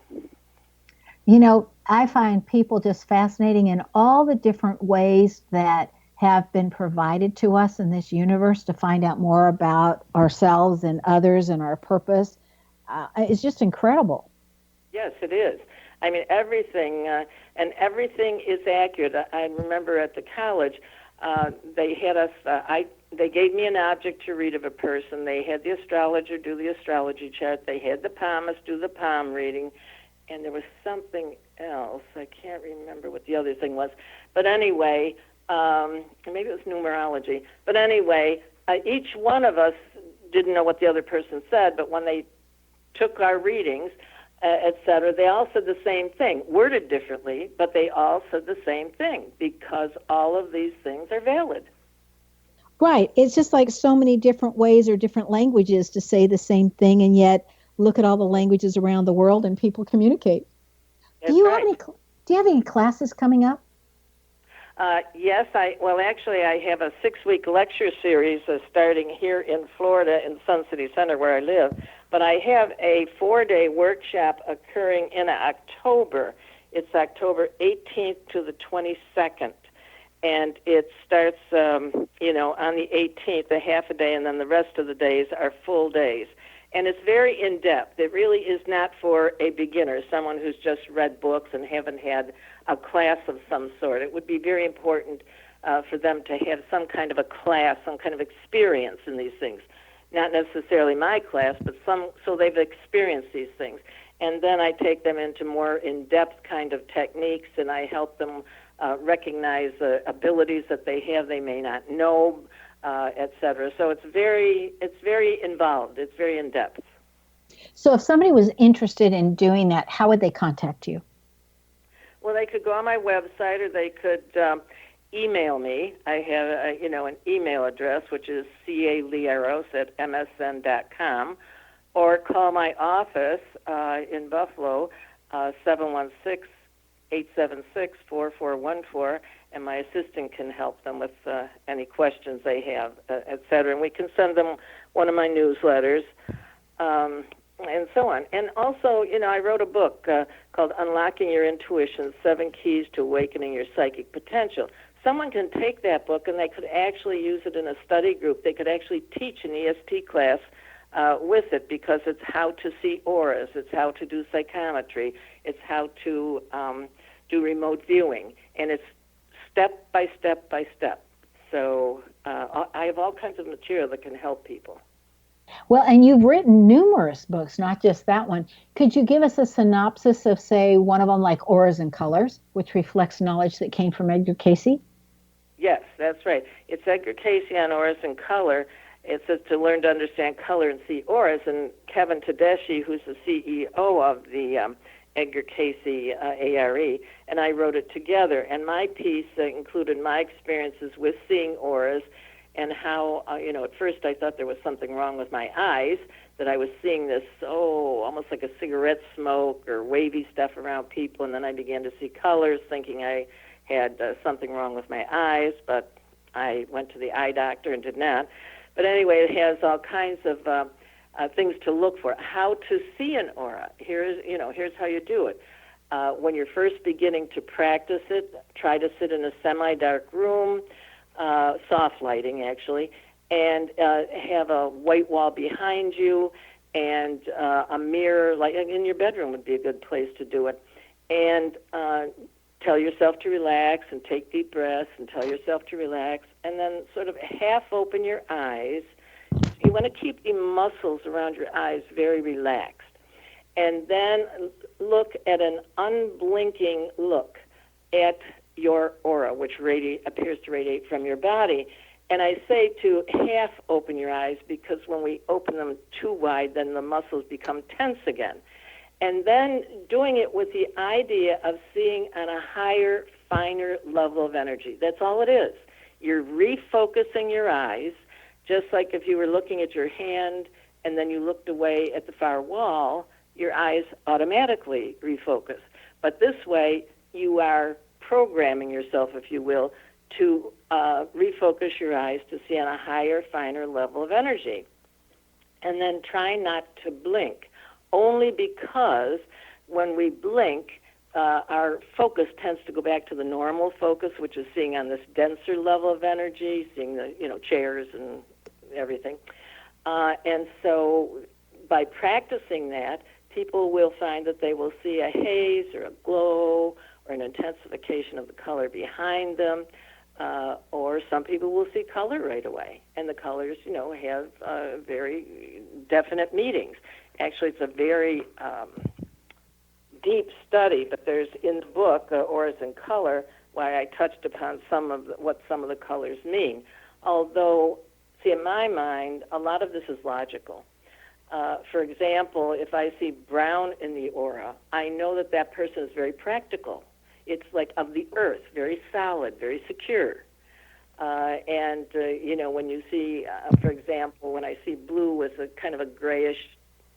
I find people just fascinating in all the different ways that have been provided to us in this universe to find out more about ourselves and others and our purpose. It's just incredible.
Yes, it is. I mean, everything, and everything is accurate. I remember at the college, they had us, they gave me an object to read of a person. They had the astrologer do the astrology chart. They had the palmist do the palm reading. And there was something else. I can't remember what the other thing was. But anyway, maybe it was numerology. But anyway, each one of us didn't know what the other person said, but when they took our readings, et cetera, they all said the same thing, worded differently, but they all said the same thing, because all of these things are valid.
Right. It's just like so many different ways or different languages to say the same thing, and yet look at all the languages around the world and people communicate.
That's
do you
right.
have any classes coming up?
Yes, I have a 6-week lecture series starting here in Florida in Sun City Center where I live, but I have a 4-day workshop occurring in October. It's October 18th to the 22nd, and it starts, on the 18th, a half a day, and then the rest of the days are full days. And it's very in-depth. It really is not for a beginner, someone who's just read books and haven't had a class of some sort. It would be very important for them to have some kind of a class, some kind of experience in these things. Not necessarily my class, but so they've experienced these things. And then I take them into more in-depth kind of techniques, and I help them recognize abilities that they have they may not know, et cetera. So it's very involved. It's very in-depth.
So if somebody was interested in doing that, how would they contact you?
Well, they could go on my website, or they could email me. I have an email address, which is caliaros@msn.com, or call my office in Buffalo, 716-876-4414, and my assistant can help them with any questions they have, et cetera. And we can send them one of my newsletters, and so on. And also, I wrote a book called Unlocking Your Intuition, 7 Keys to Awakening Your Psychic Potential. Someone can take that book and they could actually use it in a study group. They could actually teach an EST class with it, because it's how to see auras, it's how to do psychometry, it's how to do remote viewing, and it's step by step by step. So I have all kinds of material that can help people.
Well, and you've written numerous books, not just that one. Could you give us a synopsis of, say, one of them, like Auras and Colors, which reflects knowledge that came from Edgar Cayce?
Yes, that's right. It's Edgar Cayce on Auras and Color. It says to learn to understand color and see auras. And Kevin Tedeschi, who's the CEO of the Edgar Cayce ARE, and I wrote it together. And my piece included my experiences with seeing auras, and how, at first I thought there was something wrong with my eyes, that I was seeing this, almost like a cigarette smoke or wavy stuff around people, and then I began to see colors, thinking I had something wrong with my eyes, but I went to the eye doctor and did not. But anyway, it has all kinds of things to look for. How to see an aura. Here's how you do it. When you're first beginning to practice it, try to sit in a semi-dark room, soft lighting actually, and have a white wall behind you, and a mirror, like in your bedroom would be a good place to do it. And tell yourself to relax and take deep breaths, and tell yourself to relax, and then sort of half open your eyes. You want to keep the muscles around your eyes very relaxed. And then look at an unblinking look at your aura, which appears to radiate from your body. And I say to half open your eyes, because when we open them too wide, then the muscles become tense again. And then doing it with the idea of seeing on a higher, finer level of energy. That's all it is. You're refocusing your eyes, just like if you were looking at your hand and then you looked away at the far wall, your eyes automatically refocus. But this way, you are programming yourself, if you will, to refocus your eyes to see on a higher, finer level of energy. And then try not to blink, only because when we blink, our focus tends to go back to the normal focus, which is seeing on this denser level of energy, seeing the chairs and everything. And so by practicing that, people will find that they will see a haze or a glow or an intensification of the color behind them, or some people will see color right away. And the colors, have very definite meanings. Actually, it's a very deep study, but there's in the book, Auras and Color, why I touched upon what some of the colors mean. Although, see, in my mind, a lot of this is logical. For example, if I see brown in the aura, I know that that person is very practical. It's like of the earth, very solid, very secure. When you see, for example, when I see blue with a kind of a grayish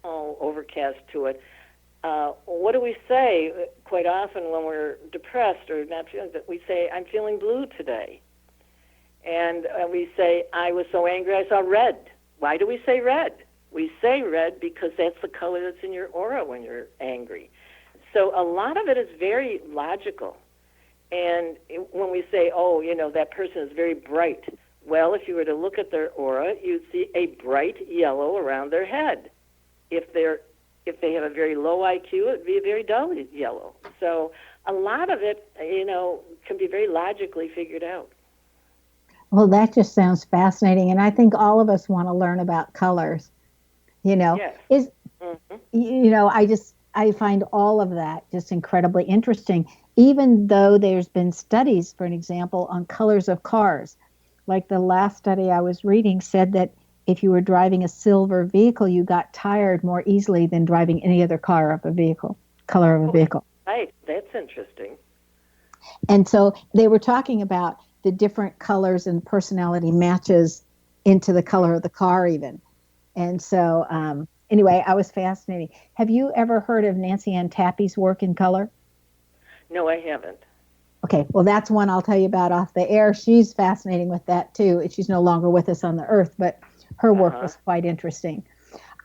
overcast to it, what do we say quite often when we're depressed or not feeling that? We say, I'm feeling blue today. And we say, I was so angry I saw red. Why do we say red? We say red because that's the color that's in your aura when you're angry. So a lot of it is very logical. And when we say, that person is very bright, well, if you were to look at their aura, you'd see a bright yellow around their head. If they have a very low IQ, it would be a very dull yellow. So a lot of it, can be very logically figured out.
Well, that just sounds fascinating. And I think all of us want to learn about colors.
Yes.
I find all of that just incredibly interesting, even though there's been studies, for an example, on colors of cars. Like the last study I was reading said that if you were driving a silver vehicle, you got tired more easily than driving any other color of a vehicle.
Right. That's interesting.
And so they were talking about the different colors and personality matches into the color of the car even. And so anyway, I was fascinated. Have you ever heard of Nancy Ann Tappy's work in color?
No, I haven't.
Okay, well, that's one I'll tell you about off the air. She's fascinating with that, too. She's no longer with us on the earth, but her work was quite interesting.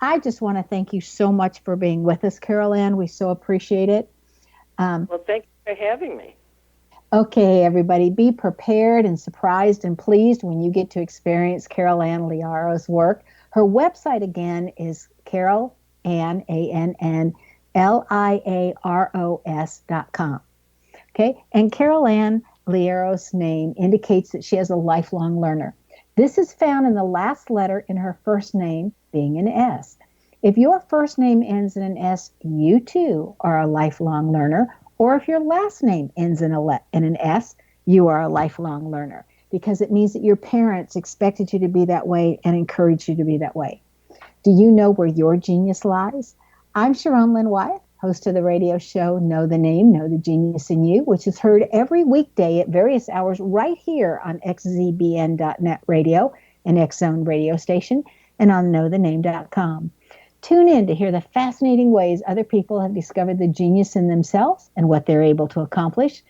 I just want to thank you so much for being with us, Carol Ann. We so appreciate it.
Well, thank you for having me.
Okay, everybody, be prepared and surprised and pleased when you get to experience Carol Ann Liaros' work. Her website again is Carol Ann, ANNLIAROS.com. Okay, and Carol Ann Liaros' name indicates that she is a lifelong learner. This is found in the last letter in her first name being an S. If your first name ends in an S, you too are a lifelong learner. Or if your last name ends in an S, you are a lifelong learner, because it means that your parents expected you to be that way and encouraged you to be that way. Do you know where your genius lies? I'm Sharon Lynn Wyeth, host of the radio show Know the Name, Know the Genius in You, which is heard every weekday at various hours right here on xzbn.net radio, an X-Zone radio station, and on knowthename.com. Tune in to hear the fascinating ways other people have discovered the genius in themselves and what they're able to accomplish.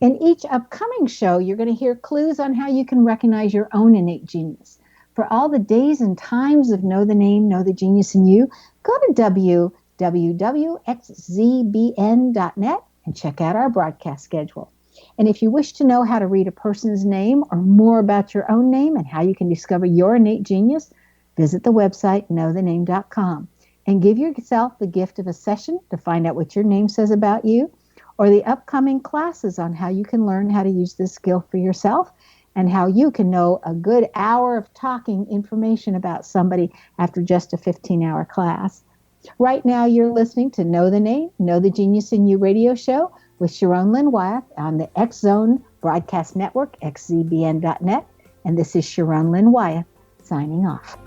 In each upcoming show, you're going to hear clues on how you can recognize your own innate genius. For all the days and times of Know the Name, Know the Genius in You, go to www.xzbn.net and check out our broadcast schedule. And if you wish to know how to read a person's name or more about your own name and how you can discover your innate genius, visit the website knowthename.com and give yourself the gift of a session to find out what your name says about you, or the upcoming classes on how you can learn how to use this skill for yourself and how you can know a good hour of talking information about somebody after just a 15-hour class. Right now, you're listening to Know the Name, Know the Genius in You radio show with Sharon Lynn Wyeth on the X-Zone Broadcast Network, xzbn.net. And this is Sharon Lynn Wyeth signing off.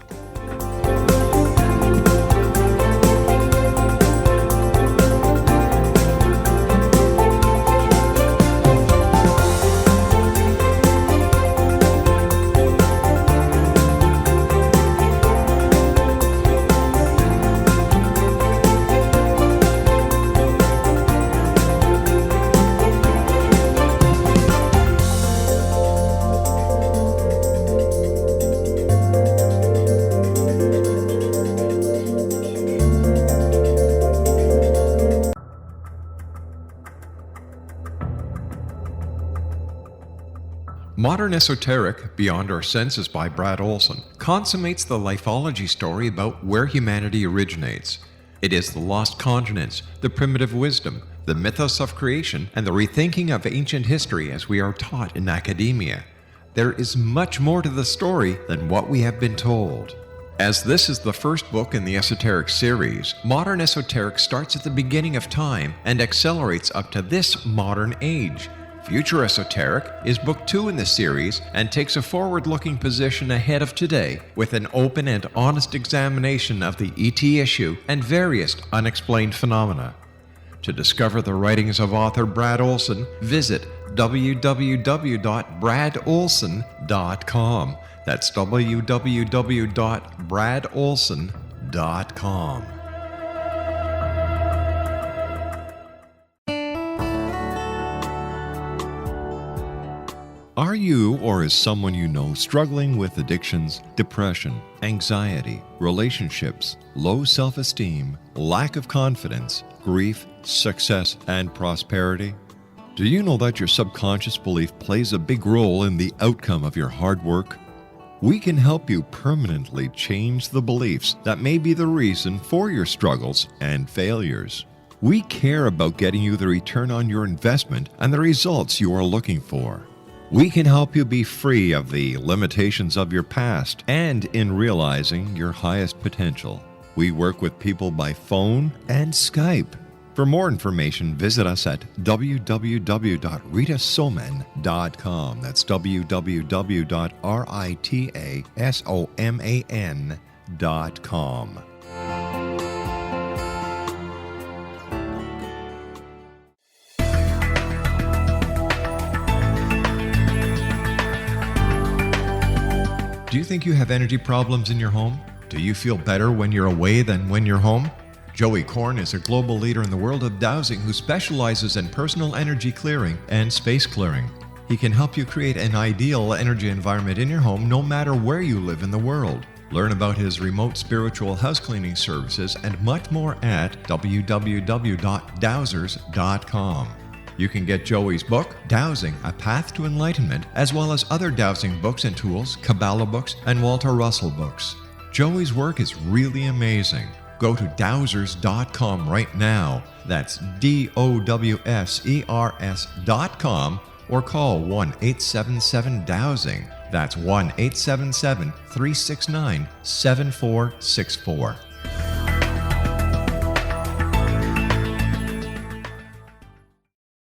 Modern Esoteric, Beyond Our Senses by Brad Olson, consummates the lifeology story about where humanity originates. It is the lost continents, the primitive wisdom, the mythos of creation, and the rethinking of ancient history as we are taught in academia. There is much more to the story than what we have been told. As this is the first book in the Esoteric series, Modern Esoteric starts at the beginning of time and accelerates up to this modern age. Future Esoteric is book 2 in the series and takes a forward-looking position ahead of today with an open and honest examination of the ET issue and various unexplained phenomena. To discover the writings of author Brad Olson, visit www.bradolson.com. That's www.bradolson.com. Are you or is someone you know struggling with addictions, depression, anxiety, relationships, low self-esteem, lack of confidence, grief, success, and prosperity? Do you know that your subconscious belief plays a big role in the outcome of your hard work? We can help you permanently change the beliefs that may be the reason for your struggles and failures. We care about getting you the return on your investment and the results you are looking for. We can help you be free of the limitations of your past and in realizing your highest potential. We work with people by phone and Skype. For more information, visit us at www.ritasoman.com. That's www.ritasoman.com. Do you think you have energy problems in your home? Do you feel better when you're away than when you're home? Joey Korn is a global leader in the world of dowsing who specializes in personal energy clearing and space clearing. He can help you create an ideal energy environment in your home no matter where you live in the world. Learn about his remote spiritual house cleaning services and much more at www.dowsers.com. You can get Joey's book, Dowsing, A Path to Enlightenment, as well as other dowsing books and tools, Kabbalah books, and Walter Russell books. Joey's work is really amazing. Go to dowsers.com right now. That's DOWSERS.com or call 1-877-DOWSING. That's 1-877-369-7464.